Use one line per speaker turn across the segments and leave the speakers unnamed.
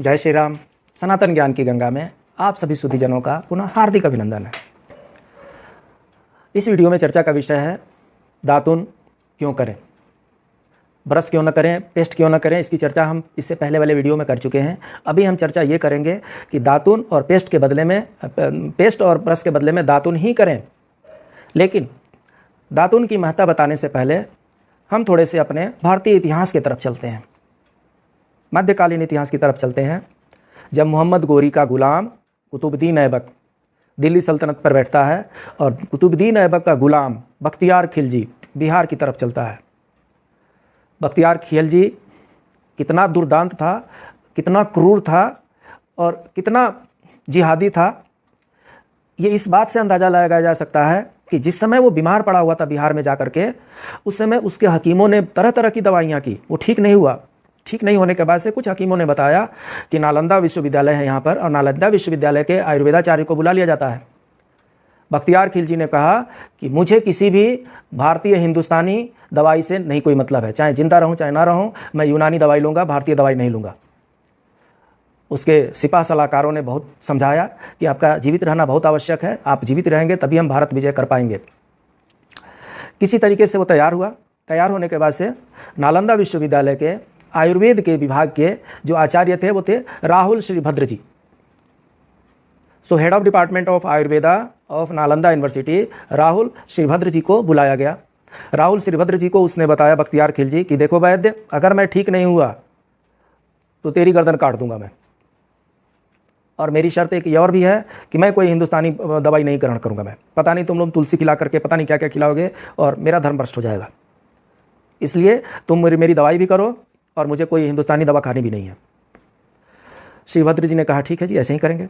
जय श्री राम। सनातन ज्ञान की गंगा में आप सभी सुधीजनों का पुनः हार्दिक अभिनंदन है। इस वीडियो में चर्चा का विषय है दातुन क्यों करें, ब्रश क्यों न करें, पेस्ट क्यों न करें। इसकी चर्चा हम इससे पहले वाले वीडियो में कर चुके हैं। अभी हम चर्चा ये करेंगे कि दातुन और पेस्ट के बदले में पेस्ट और ब्रश के बदले में दातुन ही करें। लेकिन दातुन की महत्ता बताने से पहले हम थोड़े से अपने भारतीय इतिहास की तरफ चलते हैं, मध्यकालीन इतिहास की तरफ चलते हैं। जब मोहम्मद गोरी का गुलाम कुतुबुद्दीन ऐबक दिल्ली सल्तनत पर बैठता है और कुतुबुद्दीन ऐबक का गुलाम बख्तियार खिलजी बिहार की तरफ चलता है। बख्तियार खिलजी कितना दुर्दांत था, कितना क्रूर था और कितना जिहादी था, ये इस बात से अंदाज़ा लगाया जा सकता है कि जिस समय वो बीमार पड़ा हुआ था बिहार में जाकर के, उस समय उसके हकीमों ने तरह तरह की दवाइयाँ की, वो ठीक नहीं हुआ। ठीक नहीं होने के बाद से कुछ हकीमों ने बताया कि नालंदा विश्वविद्यालय है यहाँ पर और नालंदा विश्वविद्यालय के आयुर्वेदाचार्य को बुला लिया जाता है। बख्तियार खिलजी ने कहा कि मुझे किसी भी भारतीय हिंदुस्तानी दवाई से नहीं कोई मतलब है, चाहे जिंदा रहूं चाहे ना रहूं, मैं यूनानी दवाई लूँगा, भारतीय दवाई नहीं लूँगा। उसके सिपा सलाहकारों ने बहुत समझाया कि आपका जीवित रहना बहुत आवश्यक है, आप जीवित रहेंगे तभी हम भारत विजय कर पाएंगे। किसी तरीके से वो तैयार हुआ। तैयार होने के बाद से नालंदा विश्वविद्यालय के आयुर्वेद के विभाग के जो आचार्य थे वो थे Rahul Shribhadra ji. So head of department of Ayurveda of Nalanda university Rahul Shribhadra ji को बुलाया गया। राहुल श्रीभद्र जी को उसने बताया बख्तियार खिलजी कि देखो वैद्य, अगर मैं ठीक नहीं हुआ तो तेरी गर्दन काट दूंगा मैं, और मेरी शर्त एक ये और भी है कि मैं कोई हिंदुस्तानी दवाई नहीं ग्रहण करूंगा। मैं पता नहीं तुम लोग तुलसी खिला करके पता नहीं क्या क्या खिलाओगे और मेरा धर्म भ्रष्ट हो जाएगा, इसलिए तुम मेरी दवाई भी करो और मुझे कोई हिंदुस्तानी दवा खानी भी नहीं है। श्रीभद्र जी ने कहा ठीक है जी, ऐसे ही करेंगे।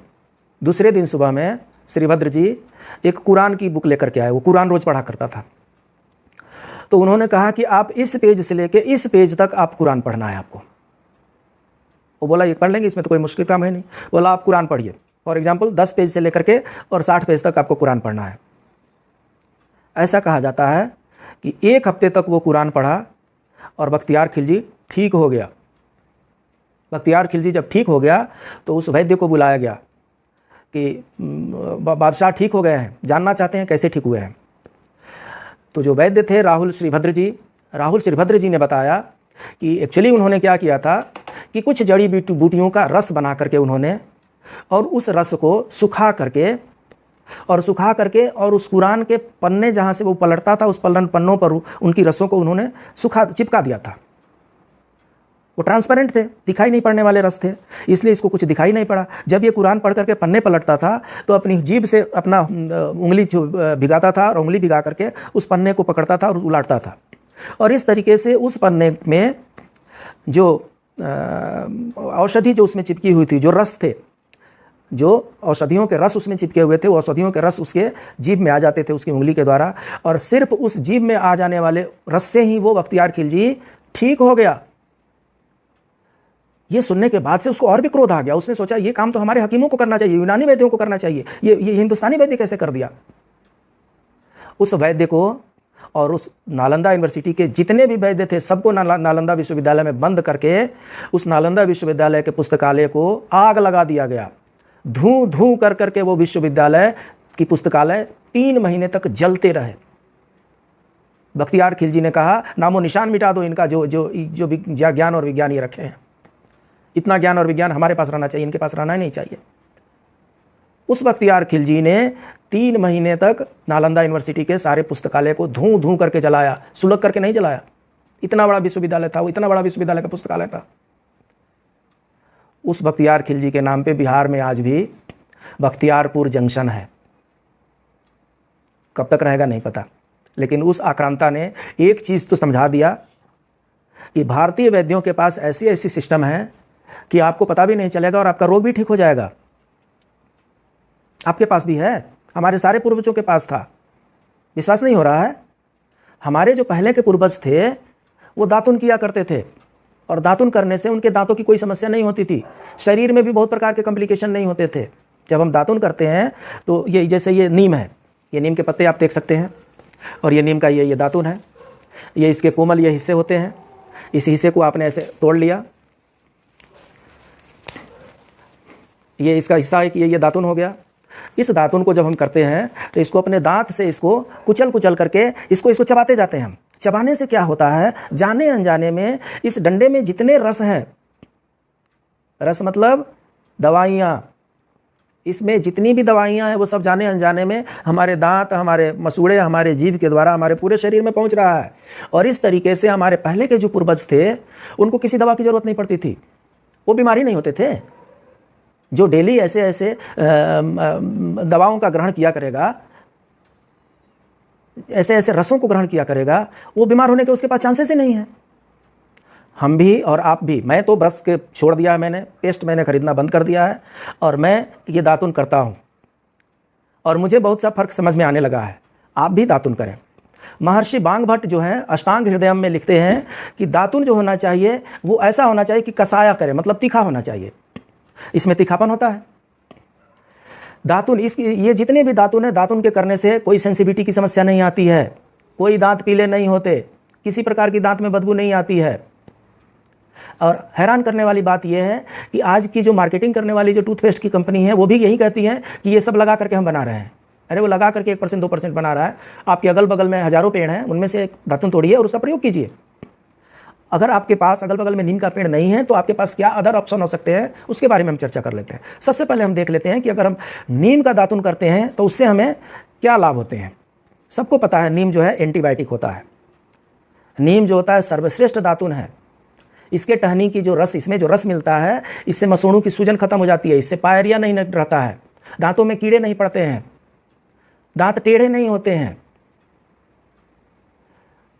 दूसरे दिन सुबह में श्रीभद्र जी एक कुरान की बुक लेकर के आए। वो कुरान रोज पढ़ा करता था। तो उन्होंने कहा कि आप इस पेज से लेके इस पेज तक आप कुरान पढ़ना है आपको। वो बोला ये पढ़ लेंगे, इसमें तो कोई मुश्किल काम है नहीं। बोला आप कुरान पढ़िए, फॉर एग्जाम्पल 10 पेज से लेकर के और 60 पेज तक आपको कुरान पढ़ना है। ऐसा कहा जाता है कि 1 हफ्ते तक वो कुरान पढ़ा और बख्तियार खिलजी ठीक हो गया। बख्तियार खिलजी जब ठीक हो गया तो उस वैद्य को बुलाया गया कि बादशाह ठीक हो गए हैं, जानना चाहते हैं कैसे ठीक हुए हैं। तो जो वैद्य थे राहुल श्रीभद्र जी ने बताया कि एक्चुअली उन्होंने क्या किया था कि कुछ जड़ी बूटियों का रस बना करके उन्होंने, और उस रस को सुखा करके और उस कुरान के पन्ने जहाँ से वो पलटता था उस पन्नों पर उनकी रसों को उन्होंने चिपका दिया था। वो ट्रांसपेरेंट थे, दिखाई नहीं पड़ने वाले रस थे, इसलिए इसको कुछ दिखाई नहीं पड़ा। जब ये कुरान पढ़ करके पन्ने पलटता था तो अपनी जीभ से अपना उंगली भिगाता था और उंगली भिगा करके उस पन्ने को पकड़ता था और उलाटता था, और इस तरीके से उस पन्ने में जो औषधि जो उसमें चिपकी हुई थी, जो रस थे, जो औषधियों के रस उसमें चिपके हुए थे, वो औषधियों के रस उसके जीभ में आ जाते थे उसकी उंगली के द्वारा, और सिर्फ उस जीभ में आ जाने वाले रस से ही वो बख्तियार खिलजी ठीक हो गया। ये सुनने के बाद से उसको और भी क्रोध आ गया। उसने सोचा ये काम तो हमारे हकीमों को करना चाहिए, यूनानी वैद्यों को करना चाहिए, ये हिंदुस्तानी वैद्य कैसे कर दिया। उस वैद्य को और उस नालंदा यूनिवर्सिटी के जितने भी वैद्य थे सबको नालंदा विश्वविद्यालय में बंद करके उस नालंदा विश्वविद्यालय के पुस्तकालय को आग लगा दिया गया। धूं धूं कर करके वो विश्वविद्यालय की पुस्तकालय 3 महीने तक जलते रहे। बख्तियार खिलजी ने कहा नामो निशान मिटा दो इनका, जो ज्ञान और विज्ञान ये रखे हैं। इतना ज्ञान और विज्ञान हमारे पास रहना चाहिए, इनके पास रहना ही नहीं चाहिए। उस बख्तियार खिलजी ने 3 महीने तक नालंदा यूनिवर्सिटी के सारे पुस्तकालय को धूं धूं करके जलाया, सुलग करके नहीं जलाया। इतना बड़ा विश्वविद्यालय था वो, इतना बड़ा विश्वविद्यालय का पुस्तकालय था। उस बख्तियार खिलजी के नाम पे बिहार में आज भी बख्तियारपुर जंक्शन है। कब तक रहेगा नहीं पता, लेकिन उस आक्रांता ने एक चीज़ तो समझा दिया कि भारतीय वैद्यों के पास ऐसी ऐसी सिस्टम है कि आपको पता भी नहीं चलेगा और आपका रोग भी ठीक हो जाएगा। आपके पास भी है, हमारे सारे पूर्वजों के पास था। विश्वास नहीं हो रहा है? हमारे जो पहले के पूर्वज थे वो दातुन किया करते थे, और दातुन करने से उनके दांतों की कोई समस्या नहीं होती थी, शरीर में भी बहुत प्रकार के कॉम्प्लिकेशन नहीं होते थे। जब हम दातुन करते हैं तो ये जैसे ये नीम है, ये नीम के पत्ते आप देख सकते हैं, और ये नीम का ये दातुन है, ये इसके कोमल ये हिस्से होते हैं। इस हिस्से को आपने ऐसे तोड़ लिया, ये इसका हिस्सा है कि ये दातुन हो गया। इस दातुन को जब हम करते हैं तो इसको अपने दांत से इसको कुचल कुचल करके इसको चबाते जाते हैं हम। चबाने से क्या होता है, जाने अनजाने में इस डंडे में जितने रस हैं, रस मतलब दवाइयाँ, इसमें जितनी भी दवाइयाँ हैं वो सब जाने अनजाने में हमारे दांत, हमारे मसूड़े, हमारे जीभ के द्वारा हमारे पूरे शरीर में पहुंच रहा है। और इस तरीके से हमारे पहले के जो पूर्वज थे उनको किसी दवा की ज़रूरत नहीं पड़ती थी, वो बीमारी नहीं होते थे। जो डेली ऐसे ऐसे दवाओं का ग्रहण किया करेगा, ऐसे ऐसे रसों को ग्रहण किया करेगा, वो बीमार होने के उसके पास चांसेस ही नहीं है। हम भी और आप भी। मैं तो ब्रश के छोड़ दिया है, मैंने पेस्ट मैंने खरीदना बंद कर दिया है और मैं ये दातुन करता हूँ और मुझे बहुत सा फर्क समझ में आने लगा है। आप भी दातुन करें। महर्षि बांग भट्ट जो है अष्टांग हृदयम में लिखते हैं कि दातुन जो होना चाहिए वो ऐसा होना चाहिए कि कसाया करे, मतलब तीखा होना चाहिए, इसमें तीखापन होता है। दातुन ये जितने भी दातुन है, दातुन के करने से कोई सेंसिटिविटी की समस्या नहीं आती है, कोई दांत पीले नहीं होते, किसी प्रकार की दांत में बदबू नहीं आती है। और हैरान करने वाली बात यह है कि आज की जो मार्केटिंग करने वाली जो टूथपेस्ट की कंपनी है वो भी यही कहती है कि ये सब लगा करके हम बना रहे हैं। अरे वो लगा करके 1% 2% बना रहा है। आपके अगल बगल में हज़ारों पेड़ हैं, उनमें से एक दातुन तोड़िए और उसका प्रयोग कीजिए। अगर आपके पास अगल बगल में नीम का पेड़ नहीं है तो आपके पास क्या अदर ऑप्शन हो सकते हैं, उसके बारे में हम चर्चा कर लेते हैं। सबसे पहले हम देख लेते हैं कि अगर हम नीम का दातुन करते हैं तो उससे हमें क्या लाभ होते हैं। सबको पता है नीम जो है एंटीबायोटिक होता है। नीम जो होता है सर्वश्रेष्ठ दातुन है। इसके टहनी की जो रस, इसमें जो रस मिलता है, इससे मसूड़ों की सूजन खत्म हो जाती है, इससे पायरिया नहीं रहता है, दांतों में कीड़े नहीं पड़ते हैं, दांत टेढ़े नहीं होते हैं,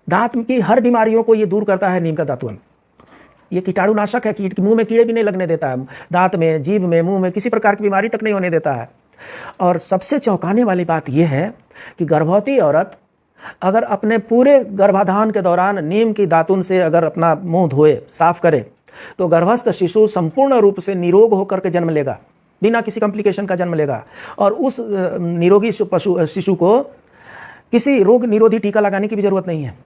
दांत की हर बीमारियों को ये दूर करता है नीम का दातुन। ये कीटाणुनाशक है, मुंह में कीड़े भी नहीं लगने देता है, दांत में, जीभ में, मुंह में किसी प्रकार की बीमारी तक नहीं होने देता है। और सबसे चौंकाने वाली बात यह है कि गर्भवती औरत अगर अपने पूरे गर्भाधान के दौरान नीम की दातुन से अगर अपना मुंह धोए, साफ करे, तो गर्भस्थ शिशु संपूर्ण रूप से निरोग होकर के जन्म लेगा, बिना किसी कॉम्प्लिकेशन का जन्म लेगा। और उस निरोगी शिशु को किसी रोग निरोधी टीका लगाने की भी जरूरत नहीं है।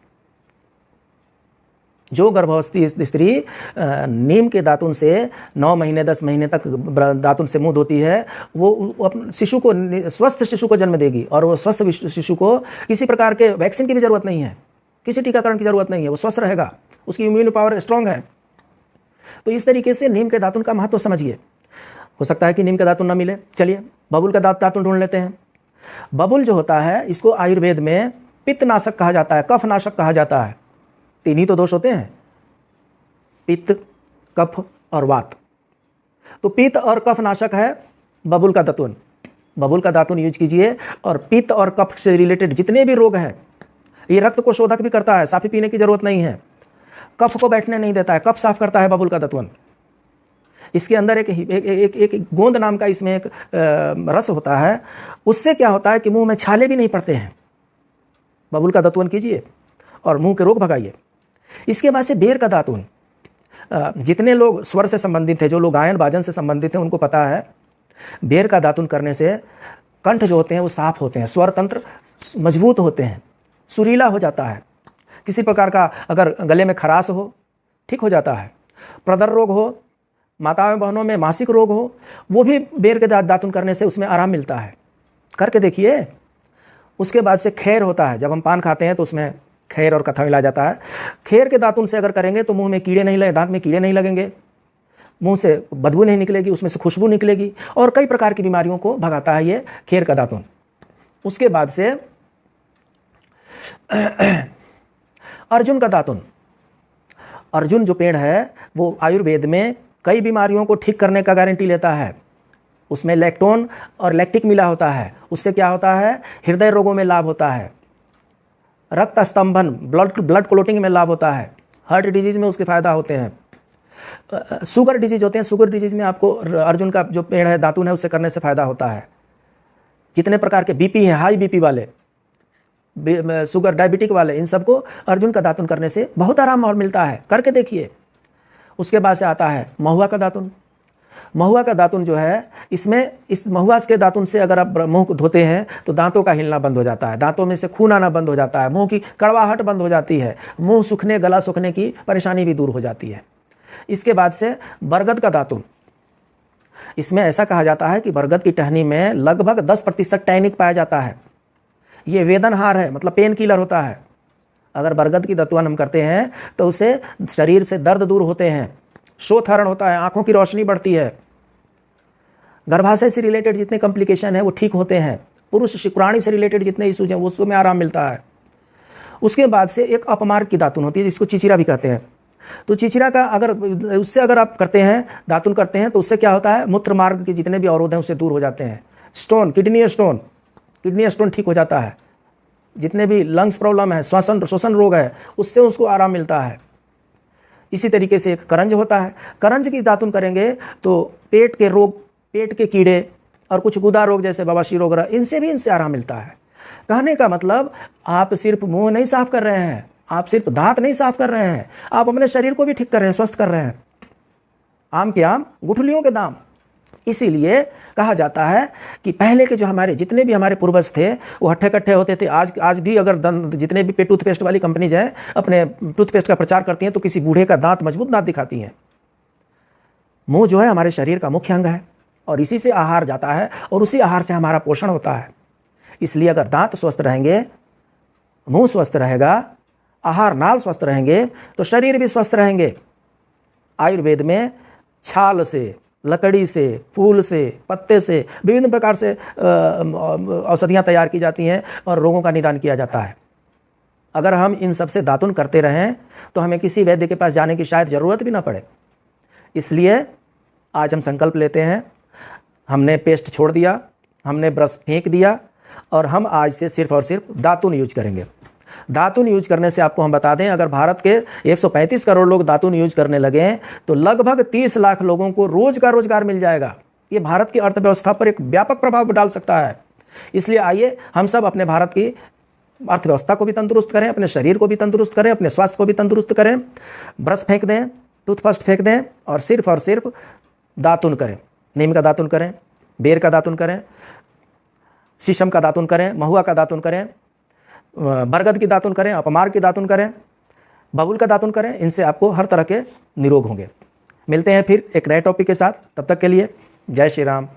जो गर्भवती स्त्री नीम के दातुन से 9 महीने 10 महीने तक दातुन से मुंह धोती है, वो शिशु को, स्वस्थ शिशु को जन्म देगी। और वो स्वस्थ शिशु को किसी प्रकार के वैक्सीन की भी जरूरत नहीं है, किसी टीकाकरण की जरूरत नहीं है, वो स्वस्थ रहेगा, उसकी इम्यून पावर स्ट्रांग है। तो इस तरीके से नीम के दातुन का महत्व समझिए। हो सकता है कि नीम का दातुन ना मिले, चलिए बबूल का दातुन ढूंढ लेते हैं। बबूल जो होता है इसको आयुर्वेद में पित्तनाशक कहा जाता है, कफनाशक कहा जाता है। 3 ही तो दोष होते हैं, पित्त, कफ और वात। तो पित्त और कफ नाशक है बबूल का दातुन। बबूल का दातुन यूज कीजिए। और पित्त और कफ से रिलेटेड जितने भी रोग हैं, ये रक्त को शोधक भी करता है, साफी पीने की जरूरत नहीं है, कफ को बैठने नहीं देता है, कफ साफ करता है बबूल का दातुन। इसके अंदर एक गोंद नाम का इसमें एक रस होता है, उससे क्या होता है कि मुंह में छाले भी नहीं पड़ते हैं। बबूल का दातुन कीजिए और मुंह के रोग भगाइए। इसके बाद से बेर का दातुन। जितने लोग स्वर से संबंधित हैं, जो लोग गायन बाजन से संबंधित हैं, उनको पता है बेर का दातुन करने से कंठ जो होते हैं वो साफ होते हैं, स्वर तंत्र मजबूत होते हैं, सुरीला हो जाता है। किसी प्रकार का अगर गले में खराश हो, ठीक हो जाता है। प्रदर रोग हो, माताओं बहनों में मासिक रोग हो, वो भी बेर के दातुन करने से उसमें आराम मिलता है। करके देखिए। उसके बाद से खैर होता है, जब हम पान खाते हैं तो उसमें खैर और कथा मिला जाता है। खैर के दातुन से अगर करेंगे तो मुंह में कीड़े नहीं लगे, दांत में कीड़े नहीं लगेंगे, मुंह से बदबू नहीं निकलेगी, उसमें से खुशबू निकलेगी और कई प्रकार की बीमारियों को भगाता है ये खैर का दातुन। उसके बाद से अर्जुन का दातुन। अर्जुन जो पेड़ है वो आयुर्वेद में कई बीमारियों को ठीक करने का गारंटी लेता है। उसमें लैक्टोन और लैक्टिक मिला होता है। उससे क्या होता है, हृदय रोगों में लाभ होता है, रक्त स्तंभन, ब्लड क्लोटिंग में लाभ होता है, हार्ट डिजीज में उसके फायदा होते हैं, शुगर डिजीज होते हैं, शुगर डिजीज में आपको अर्जुन का जो पेड़ है दातुन है उससे करने से फायदा होता है। जितने प्रकार के बीपी है, हाई बीपी वाले, शुगर डायबिटिक वाले, इन सबको अर्जुन का दातुन करने से बहुत आराम और मिलता है। करके देखिए। उसके बाद से आता है महुआ का दातुन। महुआ का दातुन जो है, इसमें इस महुआ के दातुन से अगर आप मुंह को धोते हैं तो दांतों का हिलना बंद हो जाता है, दांतों में से खून आना बंद हो जाता है, मुंह की कड़वाहट बंद हो जाती है, मुंह सूखने, गला सूखने की परेशानी भी दूर हो जाती है। इसके बाद से बरगद का दातुन। इसमें ऐसा कहा जाता है कि बरगद की टहनी में लगभग 10% टैनिक पाया जाता है। ये वेदनहार है, मतलब पेन किलर होता है। अगर बरगद की दत्वन हम करते हैं तो उससे शरीर से दर्द दूर होते हैं, शोथरण होता है, आंखों की रोशनी बढ़ती है, गर्भाशय से रिलेटेड जितने कॉम्प्लिकेशन है वो ठीक होते हैं, पुरुष शुक्राणु से रिलेटेड जितने इशूज हैं उसमें आराम मिलता है। उसके बाद से एक अपमार्ग की दातुन होती है जिसको चिचिरा भी कहते हैं। तो चिचिरा का अगर आप करते हैं, दातुन करते हैं, तो उससे क्या होता है, मूत्र मार्ग के जितने भी अवरोध हैं उससे दूर हो जाते हैं। स्टोन, किडनी स्टोन ठीक हो जाता है। जितने भी लंग्स प्रॉब्लम है, श्वसन रोग है, उससे उसको आराम मिलता है। इसी तरीके से एक करंज होता है। करंज की दातुन करेंगे तो पेट के रोग, पेट के कीड़े और कुछ गुदा रोग जैसे बवासीर वगैरह, इनसे आराम मिलता है। कहने का मतलब आप सिर्फ मुंह नहीं साफ कर रहे हैं, आप सिर्फ दांत नहीं साफ कर रहे हैं, आप अपने शरीर को भी ठीक कर रहे हैं, स्वस्थ कर रहे हैं। आम के आम, गुठलियों के दाम। इसीलिए कहा जाता है कि पहले के जो जितने भी हमारे पूर्वज थे वो हट्ठे कट्ठे होते थे। आज भी अगर जितने भी टूथपेस्ट वाली कंपनीज हैं अपने टूथपेस्ट का प्रचार करती हैं तो किसी बूढ़े का दांत, मजबूत दांत दिखाती हैं। मुंह जो है हमारे शरीर का मुख्य अंग है और इसी से आहार जाता है और उसी आहार से हमारा पोषण होता है। इसलिए अगर दांत स्वस्थ रहेंगे, मुंह स्वस्थ रहेगा, आहार नाल स्वस्थ रहेंगे तो शरीर भी स्वस्थ रहेंगे। आयुर्वेद में छाल से, लकड़ी से, फूल से, पत्ते से विभिन्न प्रकार से औषधियाँ तैयार की जाती हैं और रोगों का निदान किया जाता है। अगर हम इन सब से दातुन करते रहें तो हमें किसी वैद्य के पास जाने की शायद ज़रूरत भी ना पड़े। इसलिए आज हम संकल्प लेते हैं, हमने पेस्ट छोड़ दिया, हमने ब्रश फेंक दिया और हम आज से सिर्फ और सिर्फ दातुन यूज करेंगे। दातुन यूज करने से आपको हम बता दें, अगर भारत के 135 करोड़ लोग दातुन यूज करने लगे तो लगभग 30 लाख लोगों को रोज का रोजगार मिल जाएगा। ये भारत की अर्थव्यवस्था पर एक व्यापक प्रभाव डाल सकता है। इसलिए आइए हम सब अपने भारत की अर्थव्यवस्था को भी तंदुरुस्त करें, अपने शरीर को भी तंदुरुस्त करें, अपने स्वास्थ्य को भी तंदुरुस्त करें। ब्रश फेंक दें, टूथपेस्ट फेंक दें और सिर्फ दातुन करें। नीम का दातुन करें, बेर का दातुन करें, शीशम का दातुन करें, महुआ का दातुन करें, बरगद की दातुन करें, अपमार्ग की दातुन करें, बबूल का दातुन करें। इनसे आपको हर तरह के निरोग होंगे। मिलते हैं फिर एक नए टॉपिक के साथ, तब तक के लिए जय श्री राम।